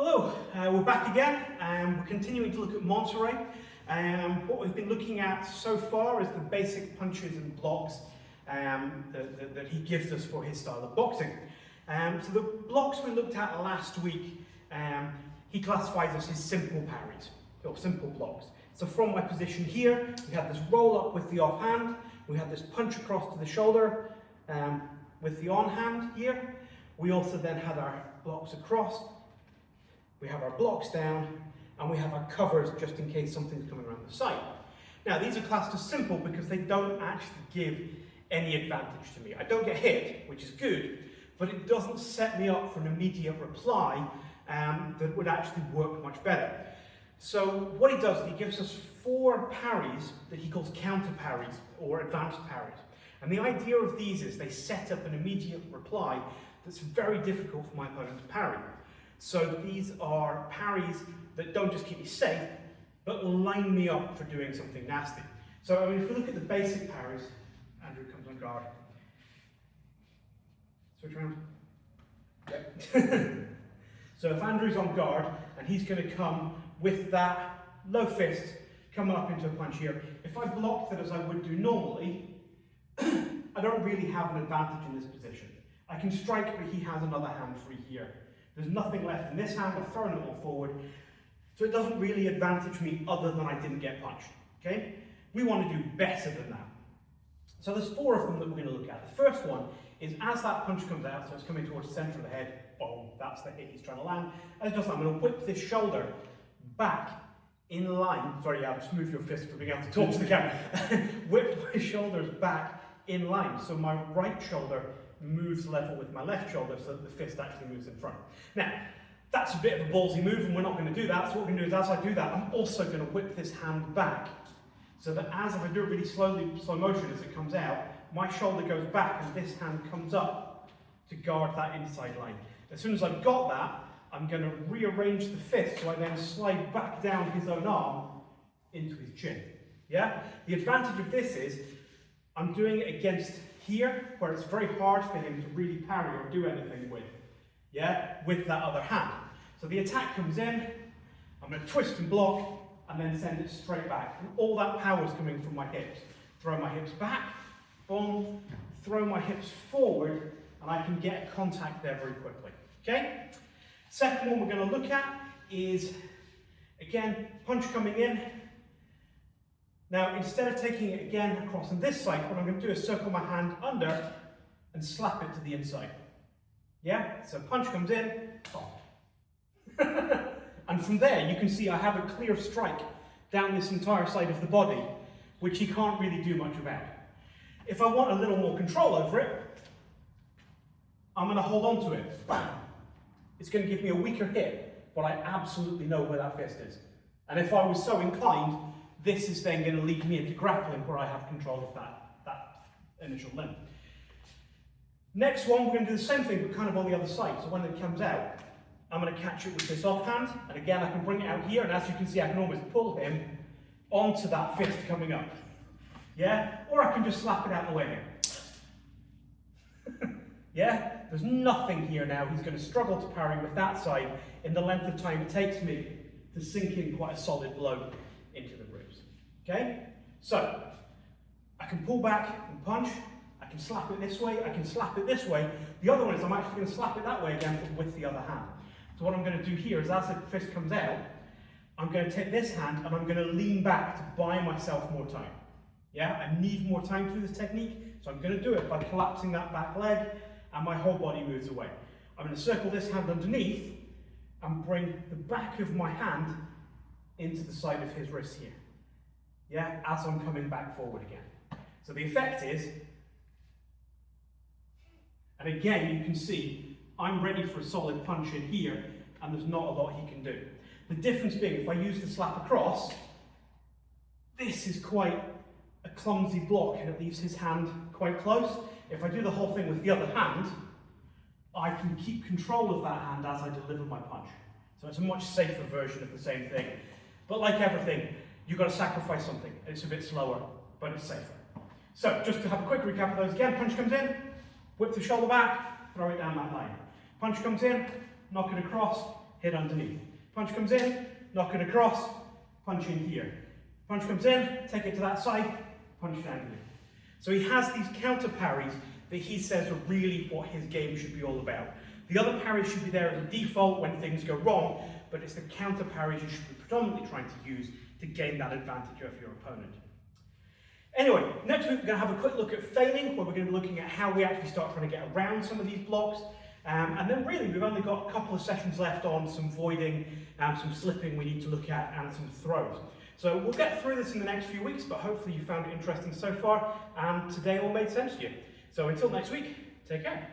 Hello, we're back again and we're continuing to look at Monstery. What we've been looking at so far is the basic punches and blocks that he gives us for his style of boxing. So the blocks we looked at last week, he classifies as his simple parries, or simple blocks. So from my position here, we had this roll up with the off hand, we had this punch across to the shoulder with the on hand here. We also then had our blocks across. We have our blocks down, and we have our covers just in case something's coming around the side. Now, these are classed as simple because they don't actually give any advantage to me. I don't get hit, which is good, but it doesn't set me up for an immediate reply that would actually work much better. So what he does is he gives us 4 parries that he calls counter parries or advanced parries. And the idea of these is they set up an immediate reply that's very difficult for my opponent to parry. So these are parries that don't just keep me safe, but line me up for doing something nasty. So I mean, if we look at the basic parries, Andrew comes on guard. Switch around. Yep. So if Andrew's on guard, and he's going to come with that low fist coming up into a punch here, if I blocked it as I would do normally, I don't really have an advantage in this position. I can strike, but he has another hand free here. There's nothing left in this hand, I've thrown it all forward, so it doesn't really advantage me other than I didn't get punched, okay? We want to do better than that. So there's 4 of them that we're going to look at. The first one is as that punch comes out, so it's coming towards the centre of the head, boom, that's the hit he's trying to land. As it does that, I'm going to whip this shoulder back in line. Sorry, yeah, just move your fist for being able to talk to the camera. Whip my shoulders back in line, so my right shoulder moves level with my left shoulder so that the fist actually moves in front. Now, that's a bit of a ballsy move and we're not going to do that, so what we're going to do is as I do that, I'm also going to whip this hand back so that as if I do it really slowly, slow motion as it comes out, my shoulder goes back and this hand comes up to guard that inside line. As soon as I've got that, I'm going to rearrange the fist so I then slide back down his own arm into his chin. Yeah? The advantage of this is I'm doing it against here, where it's very hard for him to really parry or do anything with, yeah, with that other hand. So the attack comes in, I'm going to twist and block, and then send it straight back. And all that power is coming from my hips. Throw my hips back, boom, throw my hips forward, and I can get contact there very quickly, okay? Second one we're going to look at is, again, punch coming in. Now, instead of taking it again across on this side, what I'm going to do is circle my hand under and slap it to the inside. Yeah? So punch comes in, and from there you can see I have a clear strike down this entire side of the body, which he can't really do much about. If I want a little more control over it, I'm going to hold on to it. Bam! It's going to give me a weaker hit, but I absolutely know where that fist is. And if I was so inclined, this is then going to lead me into grappling where I have control of that initial limb. Next one, we're going to do the same thing, but kind of on the other side. So when it comes out, I'm going to catch it with this offhand, and again, I can bring it out here, and as you can see, I can almost pull him onto that fist coming up. Yeah? Or I can just slap it out the way here. Yeah? There's nothing here now. He's going to struggle to parry with that side in the length of time it takes me to sink in quite a solid blow into the ribs. Okay? So, I can pull back and punch, I can slap it this way, I can slap it this way. The other one is I'm actually going to slap it that way again, but with the other hand. So what I'm going to do here is as the fist comes out, I'm going to take this hand and I'm going to lean back to buy myself more time. Yeah? I need more time to do this technique, so I'm going to do it by collapsing that back leg and my whole body moves away. I'm going to circle this hand underneath and bring the back of my hand into the side of his wrist here. Yeah, as I'm coming back forward again. So the effect is, and again you can see, I'm ready for a solid punch in here, and there's not a lot he can do. The difference being, if I use the slap across, this is quite a clumsy block, and it leaves his hand quite close. If I do the whole thing with the other hand, I can keep control of that hand as I deliver my punch. So it's a much safer version of the same thing. But like everything, you've got to sacrifice something. It's a bit slower, but it's safer. So just to have a quick recap of those again, punch comes in, whip the shoulder back, throw it down that line. Punch comes in, knock it across, hit underneath. Punch comes in, knock it across, punch in here. Punch comes in, take it to that side, punch down here. So he has these counter parries that he says are really what his game should be all about. The other parries should be there as a default when things go wrong, but it's the counter parries you should be predominantly trying to use to gain that advantage over your opponent. Anyway, next week we're going to have a quick look at feigning, where we're going to be looking at how we actually start trying to get around some of these blocks. And then really we've only got a couple of sessions left on some voiding, some slipping we need to look at, and some throws. So we'll get through this in the next few weeks, but hopefully you found it interesting so far, and today all made sense to you. So until next week, take care.